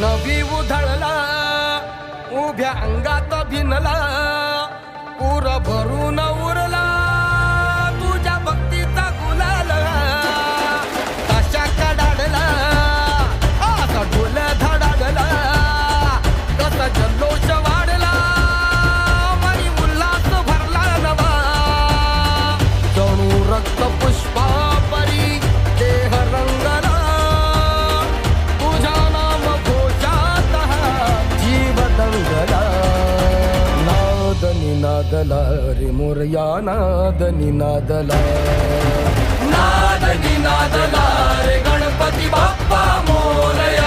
नवी उधळला उभ्या अंगात भिनला पूर भरून उरला तुझ्या भक्तीचा गुलाल कशा कडाडला असा ढोल धडाडला कसा जल्लोष वाढला मनी उल्हास भरला नवा जणू रक्त पुष्पा परी देह रंगला तुझ्या नाम घोषात जीव दंगला नाद निनादला रे मोरया नाद निनादला नाद निनादला रे गणपती बाप्पा मोरया